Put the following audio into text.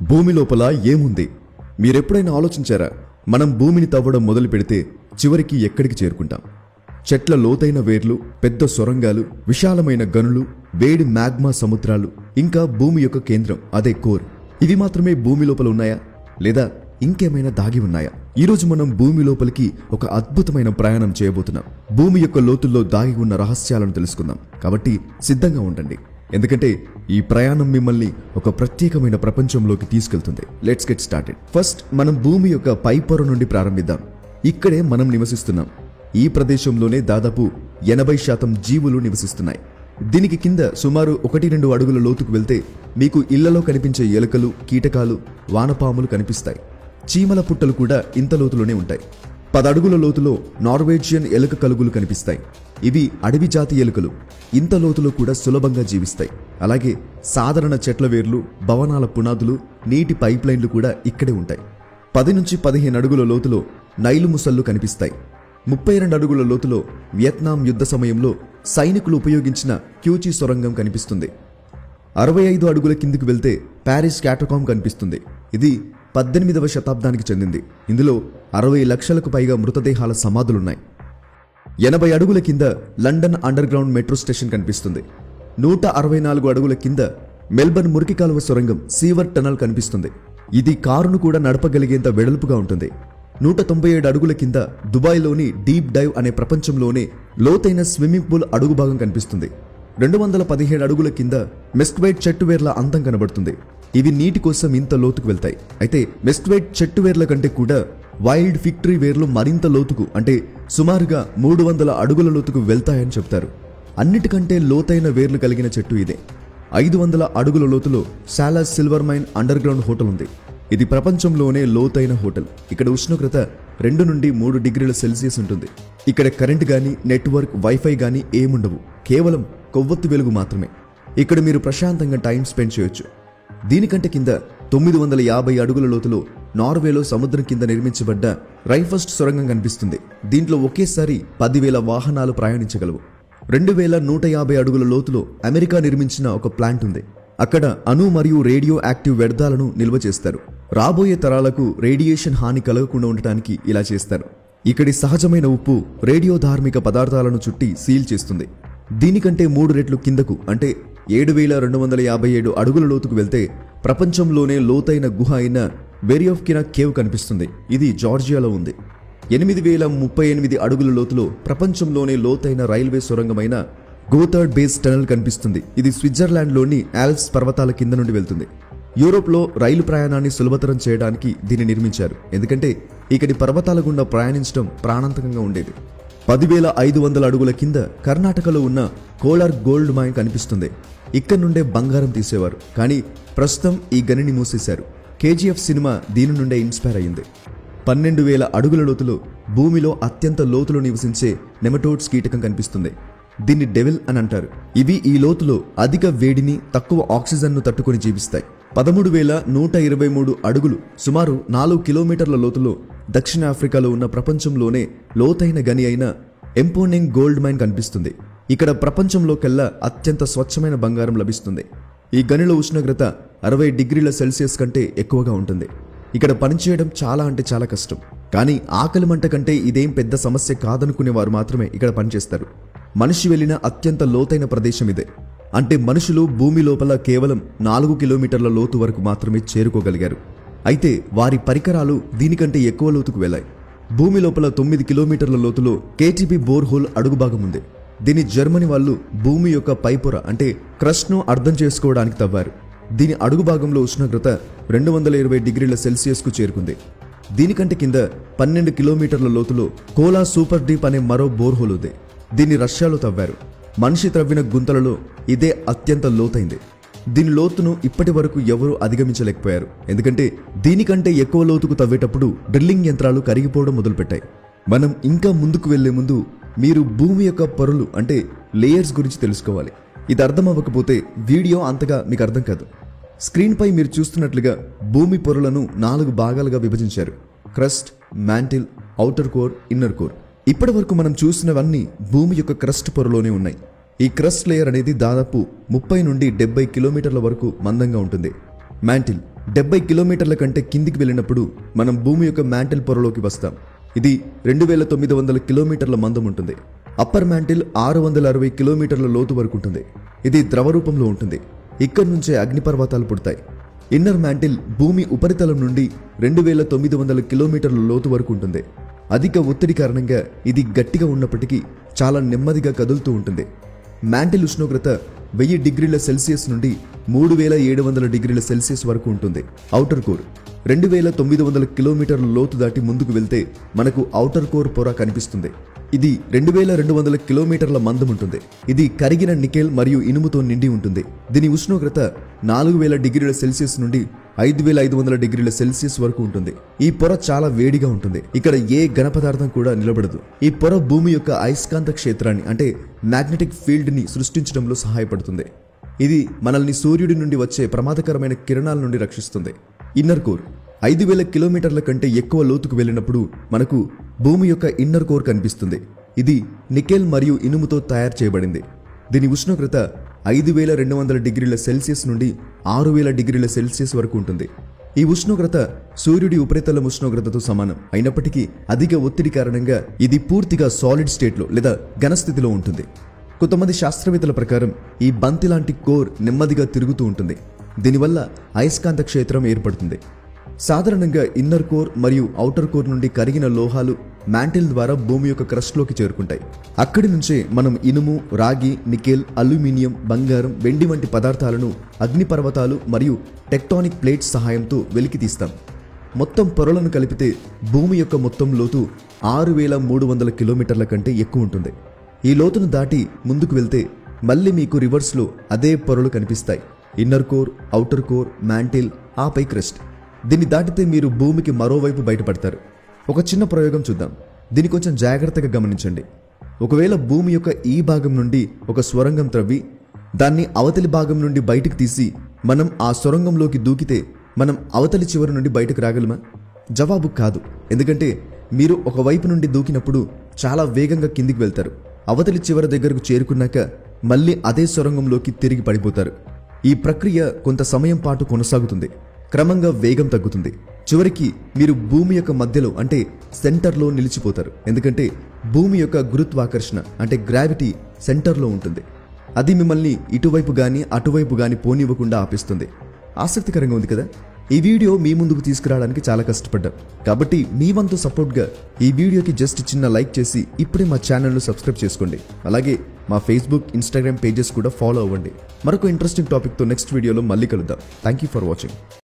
భూమి లోపల ఏముంది? మీరెప్పుడైనా ఆలోచించారా? మనం భూమిని తవ్వడం మొదలు పెడితే చివరికి ఎక్కడికి చేరుకుంటాం? చెట్ల లోతైన వేర్లు, పెద్ద సొరంగాలు, విశాలమైన గనులు, వేడి మ్యాగ్మా సముద్రాలు, ఇంకా భూమి యొక్క కేంద్రం అదే కోర్. ఇవి మాత్రమే భూమి లోపల ఉన్నాయా, లేదా ఇంకేమైనా దాగి ఉన్నాయా? ఈరోజు మనం భూమి లోపలికి ఒక అద్భుతమైన ప్రయాణం చేయబోతున్నాం. భూమి యొక్క లోతుల్లో దాగి ఉన్న రహస్యాలను తెలుసుకుందాం. కాబట్టి సిద్ధంగా ఉండండి, ఎందుకంటే ఈ ప్రయాణం మిమ్మల్ని ఒక ప్రత్యేకమైన ప్రపంచంలోకి తీసుకెళ్తుంది. Let's get started. ఫస్ట్ మనం భూమి యొక్క పై పొర నుండి ప్రారంభిద్దాం. ఇక్కడే మనం నివసిస్తున్నాం. ఈ ప్రదేశంలోనే దాదాపు 80% జీవులు నివసిస్తున్నాయి. దీనికి కింద సుమారు 1-2 అడుగుల లోతుకు వెళ్తే మీకు ఇళ్లలో కనిపించే ఎలుకలు, కీటకాలు, వానపాములు కనిపిస్తాయి. చీమల పుట్టలు కూడా ఇంత లోతులోనే ఉంటాయి. 10 అడుగుల లోతులో నార్వేజియన్ ఎలుక కలుగులు కనిపిస్తాయి. ఇవి అడవి జాతి ఎలుకలు. ఇంత లోతులో కూడా సులభంగా జీవిస్తాయి. అలాగే సాధారణ చెట్ల వేర్లు, భవనాల పునాదులు, నీటి పైప్ లైన్లు కూడా ఇక్కడే ఉంటాయి. 10-15 అడుగుల లోతులో నైలు ముసళ్ళు కనిపిస్తాయి. 32 అడుగుల లోతులో వియత్నాం యుద్ధ సమయంలో సైనికులు ఉపయోగించిన క్యూచి సొరంగం కనిపిస్తుంది. 65 అడుగుల కిందికి వెళ్తే ప్యారిస్ క్యాటకాంబ్ కనిపిస్తుంది. ఇది 18వ శతాబ్దానికి చెందింది. ఇందులో 60 లక్షలకు పైగా మృతదేహాల సమాధులున్నాయి. 80 అడుగుల కింద London under ground metro station కనిపిస్తుంది. 164 అడుగుల కింద మెల్బర్న్ మురికి కాలువ సొరంగం సీవర్ టనల్ కనిపిస్తుంది. ఇది కారును కూడా నడపగలిగేంత వెడల్పుగా ఉంటుంది. 197 అడుగుల కింద దుబాయ్లోని డీప్ డైవ్ అనే ప్రపంచంలోనే లోతైన స్విమ్మింగ్ పూల్ అడుగు భాగం కనిపిస్తుంది. 217 అడుగుల కింద మెస్క్వైట్ చెట్టువేర్ల అందం కనబడుతుంది. ఇవి నీటి కోసం ఇంత లోతుకు వెళ్తాయి. అయితే మెస్క్వైట్ చెట్టువేర్ల కంటే కూడా వైల్డ్ ఫిగ్ ట్రీ వేర్లు మరింత లోతుకు, అంటే సుమారుగా 300 అడుగుల లోతుకు వెళ్తాయని చెప్తారు. అన్నిటికంటే లోతైన వేర్లు కలిగిన చెట్టు ఇదే. 500 అడుగుల లోతులో సాలాస్ silver mine under ground hotel ఉంది. ఇది ప్రపంచంలోనే లోతైన హోటల్. ఇక్కడ ఉష్ణోగ్రత 2 నుండి 3 డిగ్రీల సెల్సియస్ ఉంటుంది. ఇక్కడ కరెంట్ గానీ, నెట్వర్క్, వైఫై గానీ ఏముండవు. కేవలం కొవ్వొత్తి వెలుగు మాత్రమే. ఇక్కడ మీరు ప్రశాంతంగా టైం స్పెండ్ చేయొచ్చు. దీనికంటే కింద 950 అడుగుల లోతులో నార్వేలో సముద్రం కింద నిర్మించబడ్డ రైఫస్ట్ సొరంగం కనిపిస్తుంది. దీంట్లో ఒకేసారి 10,000 వాహనాలు ప్రయాణించగలవు. 2150 అడుగుల లోతులో అమెరికా నిర్మించిన ఒక ప్లాంట్ ఉంది. అక్కడ అణు మరియు రేడియో యాక్టివ్ వ్యర్థాలను నిల్వ చేస్తారు. రాబోయే తరాలకు రేడియేషన్ హాని కలగకుండా ఉండటానికి ఇలా చేస్తారు. ఇక్కడి సహజమైన ఉప్పు రేడియో ధార్మిక పదార్థాలను చుట్టి సీల్ చేస్తుంది. దీనికంటే 3 రెట్లు కిందకు, అంటే 7,257 అడుగుల లోతుకు వెళ్తే ప్రపంచంలోనే లోతైన గుహ అయిన వెరియోఫ్కినా కేవ్ కనిపిస్తుంది. ఇది జార్జియాలో ఉంది. 8,038 అడుగుల లోతులో ప్రపంచంలోనే లోతైన రైల్వే సొరంగమైన గోథర్డ్ బేస్ టనల్ కనిపిస్తుంది. ఇది స్విట్జర్లాండ్లోని ఆల్ప్స్ పర్వతాల కింద నుండి వెళ్తుంది. యూరోప్లో రైలు ప్రయాణాన్ని సులభతరం చేయడానికి దీన్ని నిర్మించారు. ఎందుకంటే ఇక్కడి పర్వతాల గుండా ప్రయాణించడం ప్రాణాంతకంగా ఉండేది. 10,500 అడుగుల కింద కర్ణాటకలో ఉన్న కోలార్ గోల్డ్ మైన్ కనిపిస్తుంది. ఇక్కడ నుండే బంగారం తీసేవారు. కానీ ప్రస్తుతం ఈ గనిని మూసేశారు. KGF సినిమా దీని నుండే ఇన్స్పైర్ అయ్యింది. 12,000 అడుగుల లోతులో భూమిలో అత్యంత లోతులో నివసించే నెమటోడ్స్ కీటకం కనిపిస్తుంది. దీన్ని డెవిల్ అని అంటారు. ఇవి ఈ లోతులో అధిక వేడిని, తక్కువ ఆక్సిజన్ను తట్టుకొని జీవిస్తాయి. 13,123 అడుగులు, సుమారు 4 కిలోమీటర్ల లోతులో దక్షిణాఫ్రికాలో ఉన్న ప్రపంచంలోనే లోతైన గని అయిన ఎంపోనింగ్ గోల్డ్ మైన్ కనిపిస్తుంది. ఇక్కడ ప్రపంచంలోకెల్లా అత్యంత స్వచ్ఛమైన బంగారం లభిస్తుంది. ఈ గనిలో ఉష్ణోగ్రత 60 డిగ్రీల సెల్సియస్ కంటే ఎక్కువగా ఉంటుంది. ఇక్కడ పనిచేయడం చాలా అంటే చాలా కష్టం. కానీ ఆకలి మంట కంటే ఇదేం పెద్ద సమస్య కాదనుకునే వారు మాత్రమే ఇక్కడ పనిచేస్తారు. మనిషి వెళ్లిన అత్యంత లోతైన ప్రదేశం ఇదే. అంటే మనుషులు భూమి లోపల కేవలం 4 కిలోమీటర్ల లోతు వరకు మాత్రమే చేరుకోగలిగారు. అయితే వారి పరికరాలు దీనికంటే ఎక్కువ లోతుకు వెళ్లాయి. భూమి లోపల 9 కిలోమీటర్ల లోతులో KTP బోర్ హోల్ అడుగు భాగం ఉంది. దీని జర్మనీ వాళ్ళు భూమి యొక్క పైపొర, అంటే క్రస్ట్ను అర్థం చేసుకోవడానికి తవ్వారు. దీని అడుగు భాగంలో ఉష్ణోగ్రత 220 డిగ్రీల సెల్సియస్కు చేరుకుంది. దీనికంటే కింద 12 కిలోమీటర్ల లోతులో కోలా సూపర్ డీప్ అనే మరో బోర్ హోల్ ఉంది. దీన్ని రష్యాలో తవ్వారు. మనిషి త్రవ్విన గుంతలలో ఇదే అత్యంత లోతైంది. దీని లోతును ఇప్పటి వరకు ఎవరూ అధిగమించలేకపోయారు. ఎందుకంటే దీనికంటే ఎక్కువ లోతుకు తవ్వేటప్పుడు డ్రిల్లింగ్ యంత్రాలు కరిగిపోవడం మొదలుపెట్టాయి. మనం ఇంకా ముందుకు వెళ్లే ముందు మీరు భూమి యొక్క పొరలు, అంటే లేయర్స్ గురించి తెలుసుకోవాలి. ఇది అర్థం అవ్వకపోతే వీడియో అంతగా మీకు అర్థం కాదు. స్క్రీన్పై మీరు చూస్తున్నట్లుగా భూమి పొరలను 4 భాగాలుగా విభజించారు: crust, mantle, outer core, inner core. ఇప్పటి వరకు మనం చూసినవన్నీ భూమి యొక్క క్రస్ట్ పొరలోనే ఉన్నాయి. ఈ క్రస్ట్ లేయర్ అనేది దాదాపు 30 నుండి 70 కిలోమీటర్ల వరకు మందంగా ఉంటుంది. మ్యాంటిల్ 70 కిలోమీటర్ల కంటే కిందికి వెళ్ళినప్పుడు మనం భూమి యొక్క మ్యాంటిల్ పొరలోకి వస్తాం. ఇది 2900 కిలోమీటర్ల మందం ఉంటుంది. అప్పర్ మ్యాంటిల్ 660 కిలోమీటర్ల లోతు వరకు ఉంటుంది. ఇది ద్రవ రూపంలో ఉంటుంది. ఇక్కడి నుంచే అగ్నిపర్వతాలు పుడతాయి. ఇన్నర్ మ్యాంటిల్ భూమి ఉపరితలం నుండి 2900 కిలోమీటర్ల లోతు వరకు ఉంటుంది. అధిక ఒత్తిడి కారణంగా ఇది గట్టిగా ఉన్నప్పటికీ చాలా నెమ్మదిగా కదులుతూ ఉంటుంది. మ్యాంటిల్ ఉష్ణోగ్రత 1000 డిగ్రీల సెల్సియస్ నుండి 3700 డిగ్రీల సెల్సియస్ వరకు ఉంటుంది. ఔటర్ కోర్ 2900 కిలోమీటర్ల లోతు దాటి ముందుకు వెళ్తే మనకు ఔటర్ కోర్ పొర కనిపిస్తుంది. ఇది 2200 కిలోమీటర్ల మందం ఉంటుంది. ఇది కరిగిన నికెల్ మరియు ఇనుముతో నిండి ఉంటుంది. దీని ఉష్ణోగ్రత 4000 డిగ్రీల సెల్సియస్ నుండి 5500 డిగ్రీల సెల్సియస్ వరకు ఉంటుంది. ఈ పొర చాలా వేడిగా ఉంటుంది. ఇక్కడ ఏ ఘన పదార్థం కూడా నిలబడదు. ఈ పొర భూమి యొక్క అయస్కాంత క్షేత్రాన్ని అంటే మ్యాగ్నెటిక్ ఫీల్డ్ ని సృష్టించడంలో సహాయపడుతుంది. ఇది మనల్ని సూర్యుడి నుండి వచ్చే ప్రమాదకరమైన కిరణాల నుండి రక్షిస్తుంది. ఇన్నర్ కోర్ 5000 కిలోమీటర్ల కంటే ఎక్కువ లోతుకు వెళ్ళినప్పుడు మనకు భూమి యొక్క ఇన్నర్ కోర్ కనిపిస్తుంది. ఇది నికెల్ మరియు ఇనుముతో తయారు చేయబడింది. దీని ఉష్ణోగ్రత 5200 డిగ్రీల సెల్సియస్ నుండి 6000 డిగ్రీల సెల్సియస్ వరకు ఉంటుంది. ఈ ఉష్ణోగ్రత సూర్యుడి ఉపరితలం ఉష్ణోగ్రతతో సమానం అయినప్పటికీ అధిక ఒత్తిడి కారణంగా ఇది పూర్తిగా సాలిడ్ స్టేట్లో లేదా ఘనస్థితిలో ఉంటుంది. కొంతమంది శాస్త్రవేత్తల ప్రకారం ఈ బంతి లాంటి కోర్ నెమ్మదిగా తిరుగుతూ ఉంటుంది. దీనివల్ల అయస్కాంత క్షేత్రం ఏర్పడుతుంది. సాధారణంగా ఇన్నర్ కోర్ మరియు ఔటర్ కోర్ నుండి కరిగిన లోహాలు మ్యాంటిల్ ద్వారా భూమి యొక్క క్రస్ట్లోకి చేరుకుంటాయి. అక్కడి నుంచే మనం ఇనుము, రాగి, నికెల్, అల్యూమినియం, బంగారం, వెండి వంటి పదార్థాలను అగ్నిపర్వతాలు మరియు టెక్టానిక్ ప్లేట్స్ సహాయంతో వెలికి తీస్తాం. మొత్తం పొరలను కలిపితే భూమి యొక్క మొత్తం లోతు 6300 కిలోమీటర్ల కంటే ఎక్కువ ఉంటుంది. ఈ లోతును దాటి ముందుకు వెళ్తే మళ్ళీ మీకు రివర్స్లో అదే పొరలు కనిపిస్తాయి. Inner core, outer core, mantle, ఆపై క్రస్ట్. దీన్ని దాటితే మీరు భూమికి మరోవైపు బయటపడతారు. ఒక చిన్న ప్రయోగం చూద్దాం. దీన్ని కొంచెం జాగ్రత్తగా గమనించండి. ఒకవేళ భూమి యొక్క ఈ భాగం నుండి ఒక సొరంగం త్రవ్వి దాన్ని అవతలి భాగం నుండి బయటకు తీసి మనం ఆ సొరంగంలోకి దూకితే మనం అవతలి చివరి నుండి బయటకు రాగలమా? జవాబు కాదు. ఎందుకంటే మీరు ఒకవైపు నుండి దూకినప్పుడు చాలా వేగంగా కిందికి వెళ్తారు. అవతలి చివరి దగ్గరకు చేరుకున్నాక మళ్ళీ అదే సొరంగంలోకి తిరిగి పడిపోతారు. ఈ ప్రక్రియ కొంత సమయం పాటు కొనసాగుతుంది. క్రమంగా వేగం తగ్గుతుంది. చివరికి మీరు భూమి యొక్క మధ్యలో అంటే సెంటర్లో నిలిచిపోతారు. ఎందుకంటే భూమి యొక్క గురుత్వాకర్షణ అంటే గ్రావిటీ సెంటర్లో ఉంటుంది. అది మిమ్మల్ని ఇటువైపు గాని అటువైపు గాని పోనివ్వకుండా ఆపిస్తుంది. ఆసక్తికరంగా ఉంది కదా? ఈ వీడియో మీ ముందుకు తీసుకురావడానికి చాలా కష్టపడ్డాం. కాబట్టి మీ వంతు సపోర్ట్గా ఈ వీడియోకి జస్ట్ చిన్న లైక్ చేసి ఇప్పుడే మా ఛానల్ను సబ్స్క్రైబ్ చేసుకోండి. అలాగే మా ఫేస్బుక్, ఇన్స్టాగ్రామ్ పేజెస్ కూడా ఫాలో అవ్వండి. మరొక ఇంట్రెస్టింగ్ టాపిక్తో నెక్స్ట్ వీడియోలో మళ్ళీ కలుద్దాం. Thank you for watching.